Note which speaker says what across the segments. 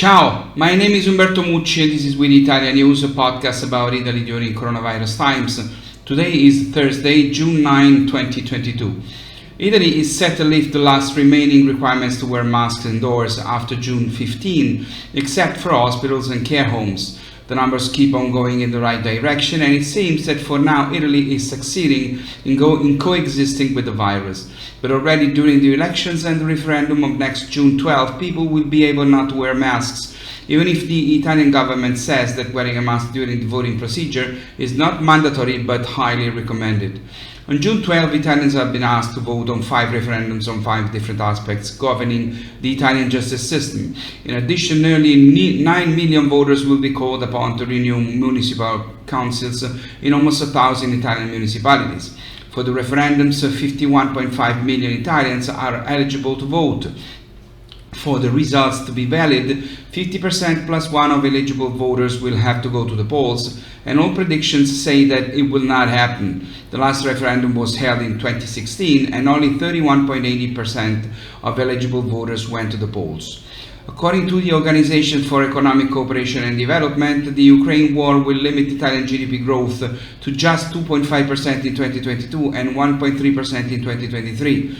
Speaker 1: Ciao, my name is Umberto Mucci and this is We the ItaliaNews, a podcast about Italy during coronavirus times. Today is Thursday, June 9, 2022. Italy is set to lift the last remaining requirements to wear masks indoors after June 15, except for hospitals and care homes. The numbers keep on going in the right direction, and it seems that for now Italy is succeeding in coexisting with the virus. But already during the elections and the referendum of next June 12, people will be able not to wear masks, even if the Italian government says that wearing a mask during the voting procedure is not mandatory but highly recommended. On June 12, Italians have been asked to vote on 5 referendums on 5 different aspects governing the Italian justice system. In addition, nearly 9 million voters will be called upon to renew municipal councils in almost 1,000 Italian municipalities. For the referendums, 51.5 million Italians are eligible to vote. For the results to be valid, 50% plus one of eligible voters will have to go to the polls, and all predictions say that it will not happen. The last referendum was held in 2016, and only 31.80% of eligible voters went to the polls. According to the Organization for Economic Cooperation and Development, the Ukraine war will limit Italian GDP growth to just 2.5% in 2022 and 1.3% in 2023.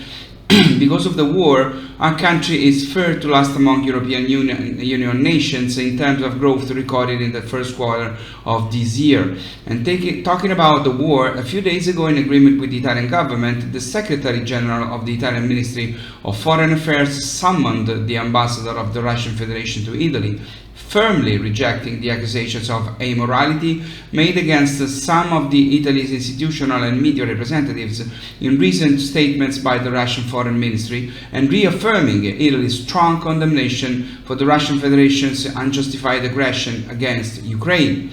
Speaker 1: Because of the war, our country is third to last among European Union nations in terms of growth recorded in the first quarter of this year. And talking about the war, a few days ago, in agreement with the Italian government, the Secretary General of the Italian Ministry of Foreign Affairs summoned the ambassador of the Russian Federation to Italy, firmly rejecting the accusations of immorality made against some of Italy's institutional and media representatives in recent statements by the Russian Foreign Ministry, and reaffirming Italy's strong condemnation for the Russian Federation's unjustified aggression against Ukraine.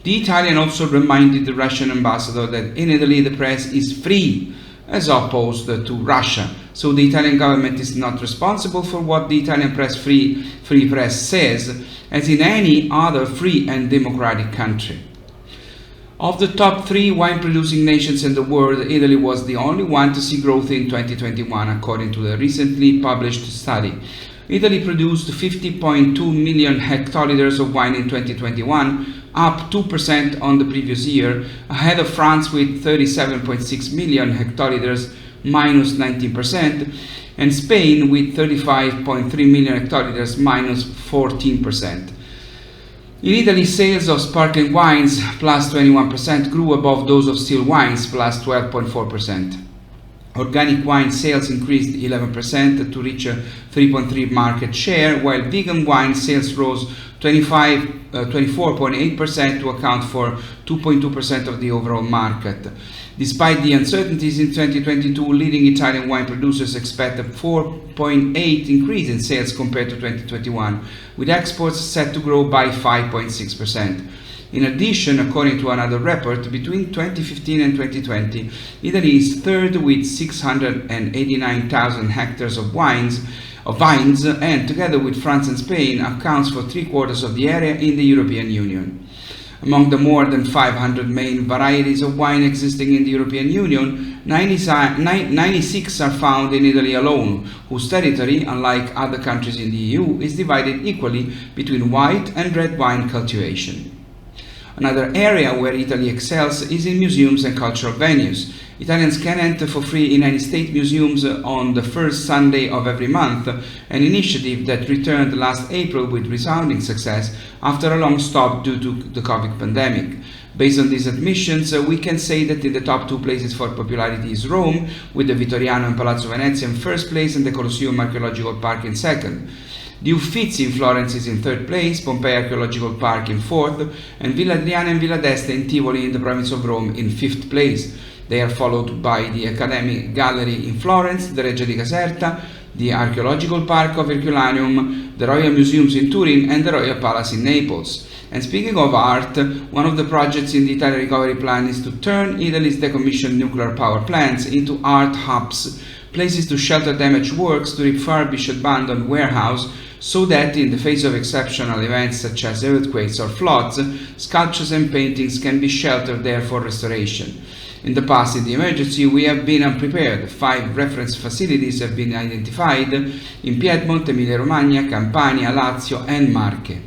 Speaker 1: The Italian also reminded the Russian ambassador that in Italy the press is free, as opposed to Russia, so the Italian government is not responsible for what the Italian free press says, as in any other free and democratic country. Of the top 3 wine-producing nations in the world, Italy was the only one to see growth in 2021, according to the recently published study. Italy produced 50.2 million hectoliters of wine in 2021, up 2% on the previous year, ahead of France with 37.6 million hectoliters, minus 19%, and Spain with 35.3 million hectoliters, minus 14%. In Italy, sales of sparkling wines, plus 21%, grew above those of still wines, plus 12.4%. Organic wine sales increased 11% to reach a 3.3% market share, while vegan wine sales rose 24.8% to account for 2.2% of the overall market. Despite the uncertainties in 2022, leading Italian wine producers expect a 4.8% increase in sales compared to 2021, with exports set to grow by 5.6%. In addition, according to another report, between 2015 and 2020, Italy is third with 689,000 hectares of vines, and together with France and Spain accounts for 3/4 of the area in the European Union. Among the more than 500 main varieties of wine existing in the European Union, 96 are found in Italy alone, whose territory, unlike other countries in the EU, is divided equally between white and red wine cultivation. Another area where Italy excels is in museums and cultural venues. Italians can enter for free in any state museums on the first Sunday of every month, an initiative that returned last April with resounding success after a long stop due to the COVID pandemic. Based on these admissions, we can say that in the top 2 places for popularity is Rome, with the Vittoriano and Palazzo Venezia in first place and the Colosseum Archaeological Park in second. The Uffizi in Florence is in third place, Pompeii Archaeological Park in fourth, and Villa Adriana and Villa d'Este in Tivoli in the province of Rome in fifth place. They are followed by the Academy Gallery in Florence, the Reggia di Caserta, the Archaeological Park of Herculaneum, the Royal Museums in Turin, and the Royal Palace in Naples. And speaking of art, one of the projects in the Italian Recovery Plan is to turn Italy's decommissioned nuclear power plants into art hubs, places to shelter damaged works, to refurbish abandoned warehouse, so that in the face of exceptional events such as earthquakes or floods, sculptures and paintings can be sheltered there for restoration. In the past, in the emergency, we have been unprepared. 5 reference facilities have been identified in Piedmont, Emilia-Romagna, Campania, Lazio and Marche.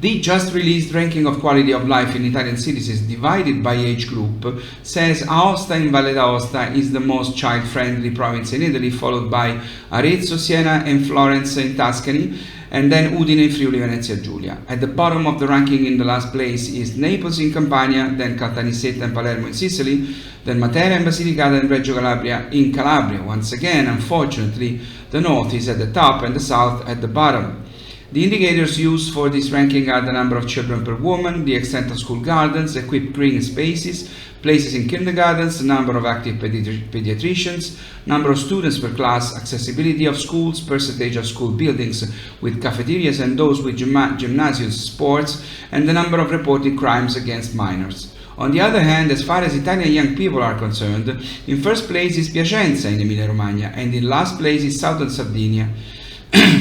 Speaker 1: The just released ranking of quality of life in Italian cities is divided by age group, says Aosta in Valle d'Aosta is the most child-friendly province in Italy, followed by Arezzo, Siena and Florence in Tuscany, and then Udine in Friuli Venezia Giulia. At the bottom of the ranking in the last place is Naples in Campania, then Caltanissetta and Palermo in Sicily, then Matera and Basilicata and Reggio Calabria in Calabria. Once again, unfortunately, the north is at the top and the south at the bottom. The indicators used for this ranking are the number of children per woman, the extent of school gardens, equipped green spaces, places in kindergartens, the number of active pediatricians, number of students per class, accessibility of schools, percentage of school buildings with cafeterias and those with gymnasiums, sports, and the number of reported crimes against minors. On the other hand, as far as Italian young people are concerned, in first place is Piacenza in Emilia-Romagna, and in last place is Southern Sardinia.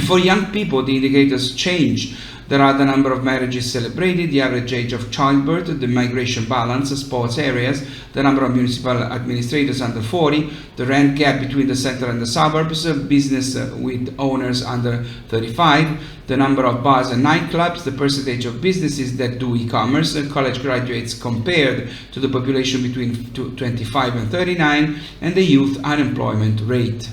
Speaker 1: For young people, the indicators change. There are the number of marriages celebrated, the average age of childbirth, the migration balance, sports areas, the number of municipal administrators under 40, the rent gap between the center and the suburbs, business with owners under 35, the number of bars and nightclubs, the percentage of businesses that do e-commerce, college graduates compared to the population between 25 and 39, and the youth unemployment rate.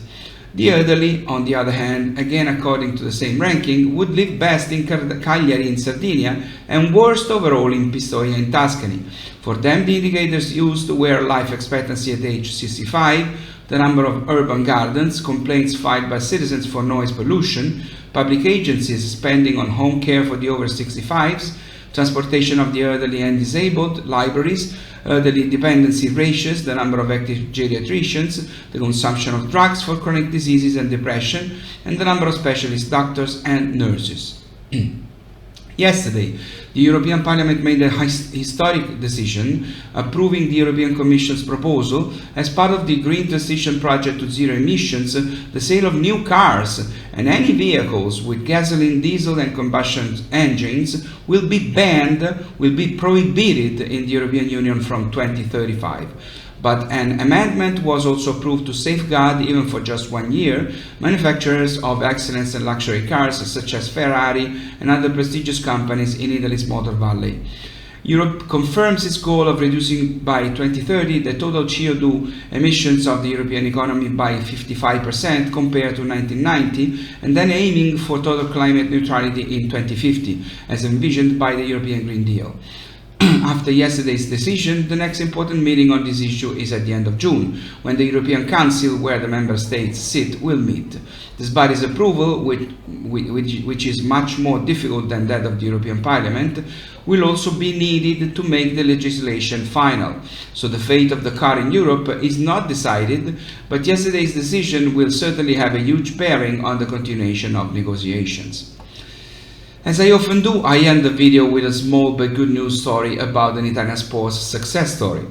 Speaker 1: The elderly, on the other hand, again according to the same ranking, would live best in Cagliari in Sardinia and worst overall in Pistoia in Tuscany. For them, the indicators used were life expectancy at age 65, the number of urban gardens, complaints filed by citizens for noise pollution, public agencies spending on home care for the over 65s, transportation of the elderly and disabled, libraries, elderly dependency ratios, the number of active geriatricians, the consumption of drugs for chronic diseases and depression, and the number of specialist doctors and nurses. Yesterday, the European Parliament made a historic decision approving the European Commission's proposal as part of the Green Transition Project to Zero Emissions, the sale of new cars and any vehicles with gasoline, diesel and combustion engines will be prohibited in the European Union from 2035. But an amendment was also approved to safeguard, even for just 1 year, manufacturers of excellence and luxury cars such as Ferrari and other prestigious companies in Italy's Motor Valley. Europe confirms its goal of reducing by 2030 the total CO2 emissions of the European economy by 55% compared to 1990, and then aiming for total climate neutrality in 2050, as envisioned by the European Green Deal. After yesterday's decision, the next important meeting on this issue is at the end of June, when the European Council, where the member states sit, will meet. This body's approval, which is much more difficult than that of the European Parliament, will also be needed to make the legislation final. So the fate of the car in Europe is not decided, but yesterday's decision will certainly have a huge bearing on the continuation of negotiations. As I often do, I end the video with a small but good news story about an Italian sports success story.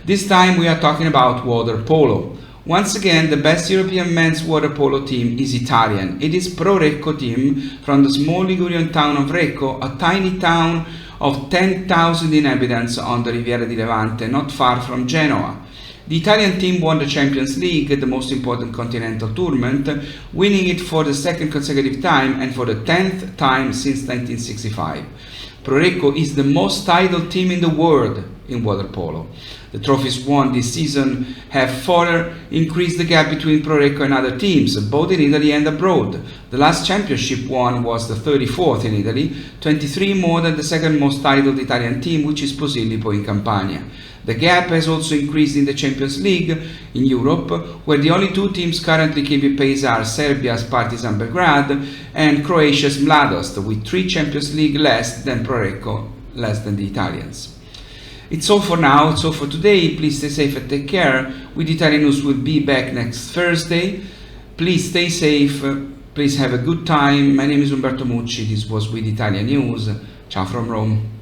Speaker 1: This time we are talking about water polo. Once again, the best European men's water polo team is Italian. It is Pro Recco team from the small Ligurian town of Recco, a tiny town of 10,000 inhabitants on the Riviera di Levante, not far from Genoa. The Italian team won the Champions League, the most important continental tournament, winning it for the second consecutive time and for the 10th time since 1965. Pro Recco is the most titled team in the world in water polo. The trophies won this season have further increased the gap between Pro Recco and other teams, both in Italy and abroad. The last championship won was the 34th in Italy, 23 more than the second most titled Italian team, which is Posillipo in Campania. The gap has also increased in the Champions League in Europe, where the only two teams currently keeping pace are Serbia's Partizan Belgrade and Croatia's Mladost, with 3 Champions League less than Pro Recco, less than the Italians. It's all for now, it's all for today. Please stay safe and take care. We the Italian News will be back next Thursday. Please stay safe, please have a good time. My name is Umberto Mucci, this was We the Italian News. Ciao from Rome.